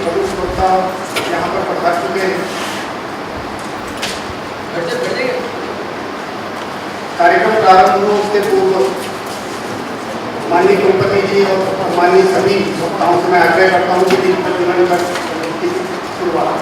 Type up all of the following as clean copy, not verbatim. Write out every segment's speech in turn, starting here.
प्रमुख वक्ता यहाँ पर पधार चुके हैं। कार्यक्रम प्रारंभ हो उसके पूर्व माननीय कुलपति जी और माननीय सभी वक्ताओं से मैं आग्रह करता हूँ कि दिन प्रतिदिन पर शुरुआत।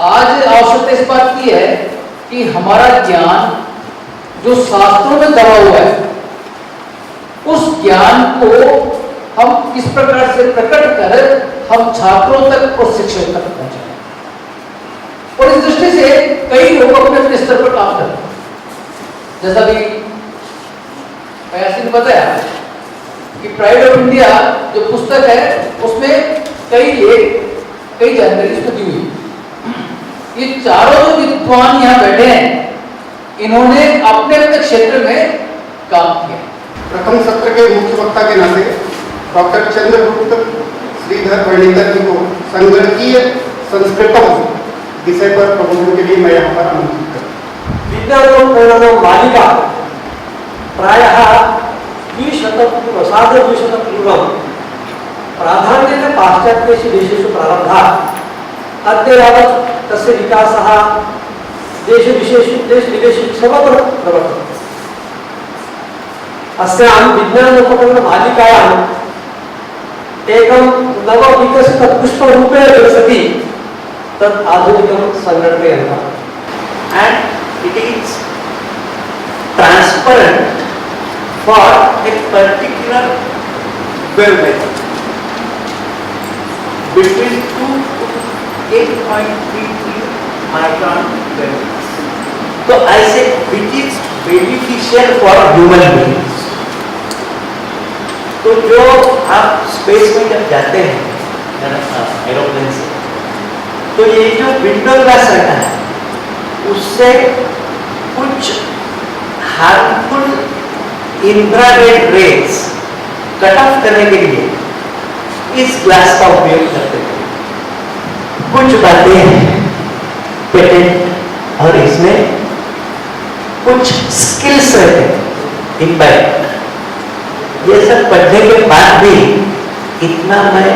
आज आवश्यकता इस बात की है कि हमारा ज्ञान जो शास्त्रों में दबा हुआ है उस ज्ञान को हम किस प्रकार से प्रकट कर हम छात्रों तक और शिक्षकों तक पहुंचाएं। और इस दृष्टि से कई लोग अपने अपने स्तर पर काम करते हैं। जैसा भी प्रयासी ने बताया कि प्राइड ऑफ इंडिया जो पुस्तक है उसमें कई जानकारी इसमें दी हुई। ये चारों जो विद्वान यहाँ बैठे हैं इन्होंने अपने अपने क्षेत्र में काम किया। प्रथम सत्र के मुख्य वक्ता के नाते डॉक्टर चंद्रगुप्त श्रीधर वर्णिकर जी को संगणकीय संस्कृतम विषय पर प्रबंधन के लिए मैं यहाँ पर आमंत्रित करता। विज्ञान मालिका प्रायः सार्धद्विशतपूर्वं प्राधान्येन पाश्चात्येषु देशेषु प्रारब्धा अद्य यावत् तस्य विकासः देशविदेशेषु सर्वत्र प्रवर्तते। अस्यां विज्ञानोपकरणमालिकायाम् एकं नवविकसितपुष्परूपेण विकसति तत् आधुनिकं संगणकयन्त्रम् and it is transparent for a particular wavelength between 2 to 8.33 micron wavelengths. तो ऐसे which is beneficial for human beings. तो जो आप स्पेस में जब जाते हैं एरोप्लेन से तो ये जो विंडो ग्लास रहता है उससे कुछ harmful infrared rays cut off करने के लिए इस ग्लास का उपयोग करते हैं। कुछ बातें पेटेंट और इसमें कुछ स्किल्स रहते हैं इम्पैक्ट। ये सब पढ़ने के बाद भी इतना मैं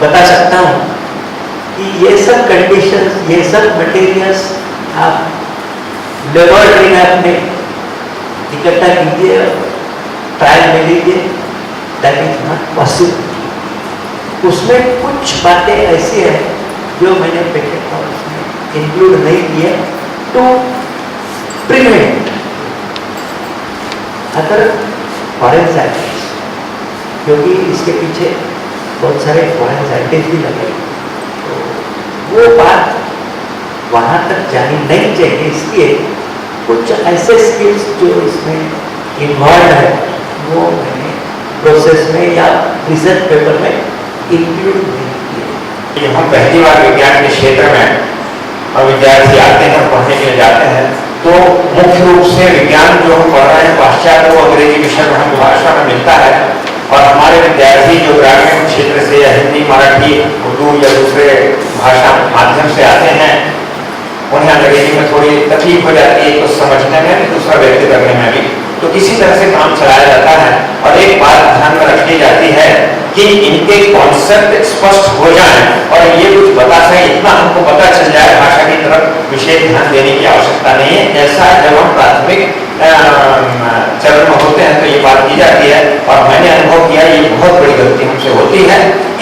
बता सकता हूँ कि ये सब कंडीशंस ये सब मटेरियल्स आप लेबोरेटरी में अपने इकट्ठा कीजिए ट्रायल में लीजिए। That is not possible. उसमें कुछ बातें ऐसी है जो मैंने पेटेंट और उसमें इंक्लूड नहीं किए to prevent other foreign scientist, क्योंकि इसके पीछे बहुत सारे फॉरेन साइंटिस्ट भी लगे तो वो बात वहाँ तक जानी नहीं चाहिए। इसलिए कुछ ऐसे स्किल्स जो इसमें इन्वॉल्व है वो मैंने प्रोसेस में या रिसर्च पेपर में इंक्लूड नहीं किए। हम पहली बार विज्ञान के क्षेत्र में और विद्यार्थी आते हैं पढ़ने के लिए जाते हैं तो मुख्य रूप से विज्ञान जो हम पढ़ रहे हैं पाश्चात्य वो अंग्रेजी विषय में हम भाषा में मिलता है और हमारे विद्यार्थी जो ग्रामीण क्षेत्र से या हिंदी मराठी उर्दू या दूसरे भाषा माध्यम से आते हैं उन्हें अंग्रेजी में थोड़ी तकलीफ हो जाती है कुछ समझने में दूसरा व्यक्त करने में भी। तो इसी तरह से काम चलाया जाता है और एक बात ध्यान में रखी जाती है कि इनके कॉन्सेप्ट स्पष्ट हो जाए और ये कुछ बता सके इतना हमको पता चल जाए भाषा की तरफ विशेष ध्यान देने की आवश्यकता नहीं है। ऐसा जब हम प्राथमिक चरण में होते हैं तो ये बात की जाती है और मैंने अनुभव किया ये बहुत बड़ी गलती हमसे होती है।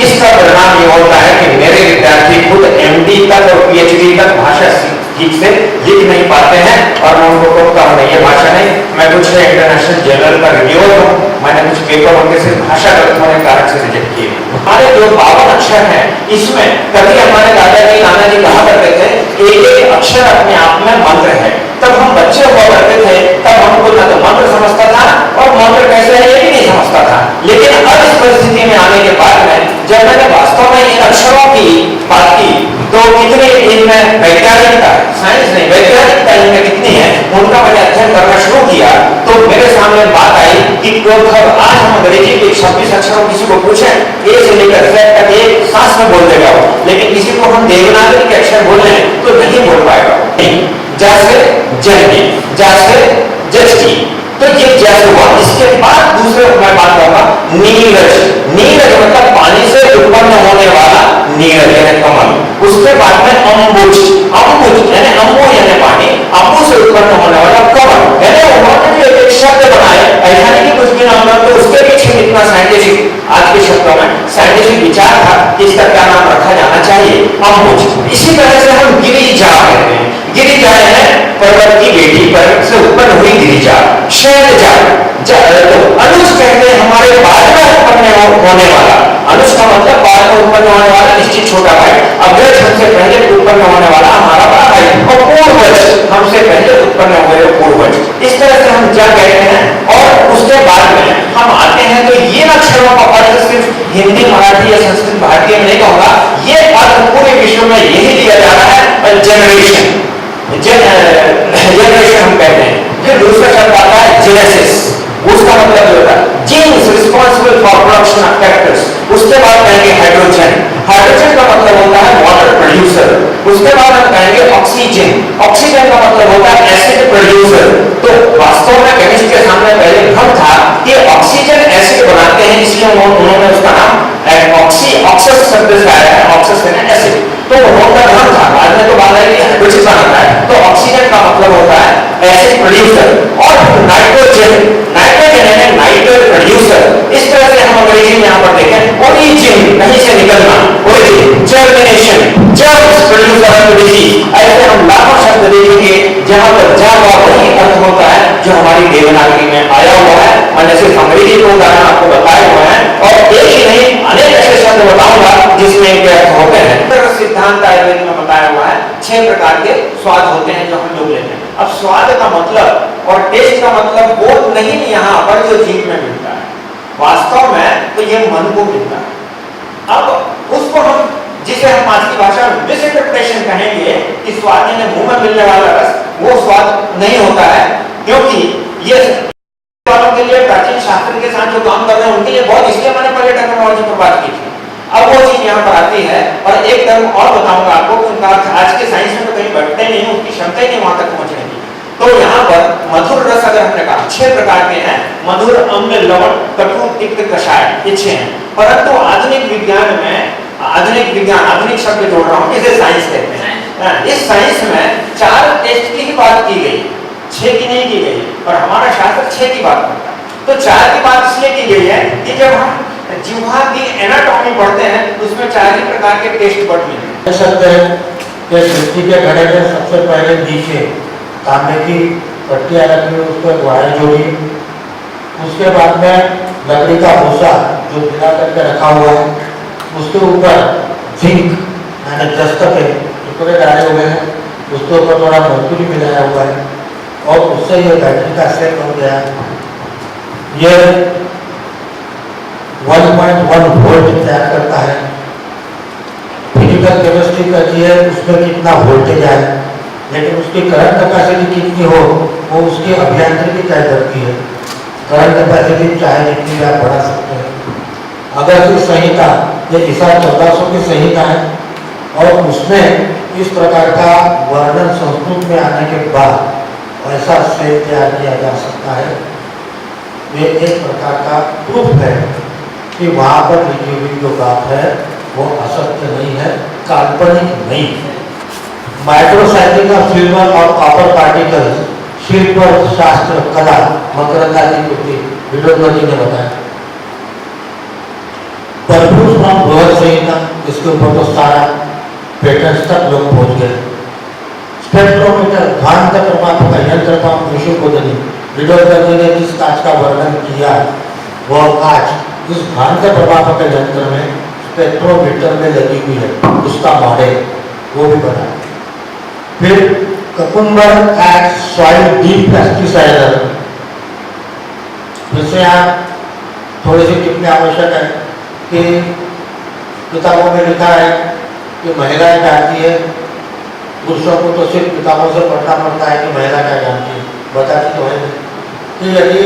इसका परिणाम ये होता है कि मेरे विद्यार्थी खुद MD तक और PhD तक भाषा ठीक से लिख नहीं पाते हैं और मैं उनको कहता हूँ ये भाषा नहीं। मैं कुछ इंटरनेशनल जर्नल का रिव्यूअर हूँ, मैंने कुछ पेपर उनके सिर्फ भाषा गलत होने के कारण से रिजेक्ट किए। हमारे जो 52 अक्षर हैं, इसमें कभी हमारे दादाजी नानाजी कहा करते थे एक एक अक्षर अपने आप में मंत्र है। तब हम बच्चे हुआ करते थे, तब हमको ना तो मंत्र समझता था और मंत्र कैसे है ये भी नहीं समझता था। लेकिन अब इस परिस्थिति में आने के बाद में जब मैंने वास्तव में इन अक्षरों की बात की तो कितने इनमें वैज्ञानिकता, साइंस नहीं वैज्ञानिकता इनमें कितनी है, उनका मैंने अध्ययन करना शुरू किया तो मेरे सामने बात आई कि आज हम अंग्रेजी के 26 अक्षरों किसी को पूछें ए से लेकर Z तक एक सांस में बोल देगा वो, लेकिन किसी को हम देवनागरी के अक्षर बोले तो नहीं बोल पाएगा। जैसे जननी, जैसे जस्टी, तो ये जैसे हुआ। इसके बाद दूसरे मैं बात करूंगा नीरज। नीरज मतलब पानी से उत्पन्न होने वाला नीरज यानी कमल। उसके बाद में अम्बुज, अम्बुज यानी अम्बु यानी पानी, अम्बु से उत्पन्न होने वाला कमल। यानी उन्होंने भी एक शब्द बनाया, ऐसा नहीं कि कुछ भी नाम रहा, तो उसके पीछे कितना साइंटिफिक आज के शब्दों में साइंटिफिक विचार था कि इसका क्या नाम रखा जाना चाहिए, अम्बुज। इसी तरह से हम गिरिजा कहते हैं। गिरिजा है पर्वत की बेटी, पर्वत से उत्पन्न हुई गिरिजा। शैलजा, अनुज कहते हैं हमारे बाद में उत्पन्न होने वाला। अनुज का मतलब बाद में उत्पन्न होने वाला निश्चित छोटा भाई। अग्रज हमसे पहले उत्पन्न होने वाला हमारा बड़ा भाई। और पूर्वज हमसे पहले उत्पन्न हुए पूर्वज। इस तरह से हम जा कहते हैं। और उसके बाद में हम आते हैं तो ये अक्षरों का अर्थ सिर्फ हिंदी फिर या संस्कृत भारतीय में नहीं कहूंगा, ये अर्थ पूरे विश्व में यही लिया जा रहा है जनरेशन। जनरेशन हम कहते हैं। फिर दूसरा शब्द आता है जेनेसिस, उसका मतलब जो होता है genes responsible for production of characters. उसके बाद कहेंगे हाइड्रोजन, हाइड्रोजन का मतलब होता है वाटर प्रोड्यूसर। उसके बाद हम कहेंगे ऑक्सीजन, ऑक्सीजन का मतलब होता है एसिड प्रोड्यूसर। तो वास्तव में केमिस्ट के सामने पहले भ्रम था कि ऑक्सीजन एसिड बनाते हैं, इसलिए उन्होंने उसका नाम ऑक्सस शब्द से आया है, ऑक्सस यानी एसिड। तो उनका भ्रम था, बाद में तो बात आई कि हाइड्रोजन बनाता है। तो ऑक्सीजन का मतलब होता है एसिड प्रोड्यूसर। और नाइट्रोजन, नाइट्रोजन यानी नाइट्रोजन प्रोड्यूसर। इस तरह से हम अंग्रेजी में यहाँ पर देखें ओरिजिन, कहीं से निकलना, origin, germination, germs producer of disease. ऐसे हम लाखों शब्द देखेंगे जहां पर जा वही अर्थ होता है जो हमारी देवनागरी में आया हुआ है। मैंने सिर्फ अंग्रेजी को उदाहरण आपको बताए हुए हैं और एक ही नहीं अनेक ऐसे शब्द बताऊंगा जिसमें इनके अर्थ होते हैं। सिद्धांत आयुर्वेद में बताया हुआ है 6 प्रकार के स्वाद होते हैं जो हम लोग लेते हैं। अब स्वाद का मतलब और टेस्ट का मतलब वो नहीं यहाँ पर जो जीभ में मिलता है, वास्तव में तो ये मन को मिलता है। अब उसको हम जिसे हम आज की भाषा में मिसइंटरप्रिटेशन कहेंगे कि स्वाद यानी मुंह में मिलने वाला रस, वो स्वाद नहीं होता है। क्योंकि ये वालों के लिए प्राचीन शास्त्र के साथ जो काम कर रहे हैं उनके लिए बहुत, इसलिए मैंने पहले टेक्नोलॉजी पर बात की थी। अब वो चीज यहाँ पर आती है और एक टर्म और बताऊंगा आपको कि उनका आज के साइंस में तो कहीं बैठते नहीं, उसकी क्षमता ही नहीं वहां तक पहुंचने की। तो यहाँ पर मधुर रस अगर हमने कहा 6 प्रकार के हैं, मधुर, अम्ल, लवण, कटु, तिक्त, कषाय, ये 6 हैं। परंतु आधुनिक विज्ञान में, आधुनिक शब्द जोड़ रहा हूँ, इसे साइंस कहते हैं। इस साइंस में 4 टेस्ट की ही बात की गई, 6 की नहीं की गई। और हमारा शास्त्र 6 की बात करता है। तो 4 की बात इसलिए की गई है कि जब हम जिह्वा की एनाटॉमी पढ़ते हैं तो उसमें 4 ही प्रकार के टेस्ट बर्ड मिलते हैं। सकते हैं कि मिट्टी के घड़े में सबसे पहले नीचे तांबे की पट्टियाँ रखी, उस पर वायर जोड़ी, उसके बाद में लकड़ी का भूसा जो मिला करके रखा हुआ है, उसके ऊपर जिंक यानी जस्त के टुकड़े डाले हुए हैं, उसके ऊपर थोड़ा मर्क्यूरी मिलाया हुआ है और उससे ये बैटरी का सेट हो गया। ये 1.1 वोल्ट तैयार करता है। फिजिकल केमिस्ट्री करती है उसमें कितना वोल्टेज आए, लेकिन उसकी करंट कैपेसिटी कितनी हो वो उसकी अभियांत्रिकी तय करती है। करंट कैपेसिटी चाहे जितनी भी आप बढ़ा सकते हैं। अगर की संहिता ये ईसा 1400 की संहिता है और उसमें इस प्रकार का वर्णन संस्कृत में आने के बाद ऐसा सेल तैयार किया जा सकता है। ये एक प्रकार का प्रूफ है कि वहाँ पर लिखी हुई जो बात है वो असत्य नहीं है, काल्पनिक नहीं है। माइक्रोसाइक्लिंग ऑफ सिल्वर और कॉपर पार्टिकल्स, शिल्प शास्त्र कला, मकरंदा की कृति, विनोदवती ने बताया। परफ्यूज फ्रॉम बृहद संहिता, इसके ऊपर तो सारा पेटेंट्स तक लोग पहुंच गए। स्पेक्ट्रोमीटर, भांत प्रमाप का यंत्र पर विश्वबोधनी, विनोदवती ने जिस कांच का वर्णन किया वह कांच इस भांत प्रमाप के यंत्र में पेट्रोमीटर में लगी हुई है, उसका मॉडल वो भी बना। फिर कुकुम्बर एंड सॉइल डीप पेस्टिसाइडर, जिससे आप थोड़ी सी टिप्पणी आवश्यक है कि किताबों में लिखा है कि महिलाएं जानती है, पुरुषों को तो सिर्फ किताबों से पढ़ना पड़ता है कि महिला क्या जानती है, बताती तो है कि यदि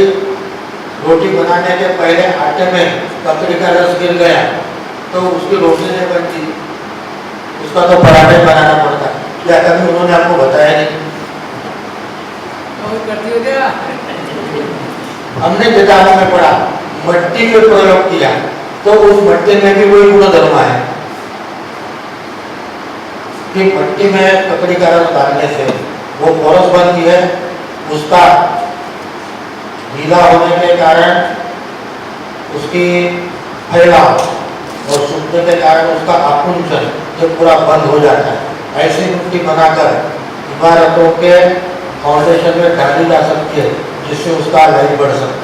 रोटी बनाने के पहले आटे में ककड़ी का रस गिर गया तो उसकी रोटी नहीं बनती, उसका तो पराठे बनाना पड़ता है। क्या कभी उन्होंने आपको बताया नहीं? करती हो क्या? हमने किताबों में पढ़ा, मट्टी में प्रयोग किया तो उस मट्टी में भी वही गुणधर्म है कि मट्टी में ककड़ी का रस डालने से वो पोरस बनती है, उसका गीला होने के कारण उसकी फैलाव और सूखने के कारण उसका आकुंचन ये पूरा बंद हो जाता है। ऐसी मिट्टी बनाकर इमारतों के फाउंडेशन में डाली जा सकती है, जिससे उसका लाइफ बढ़ सकता है।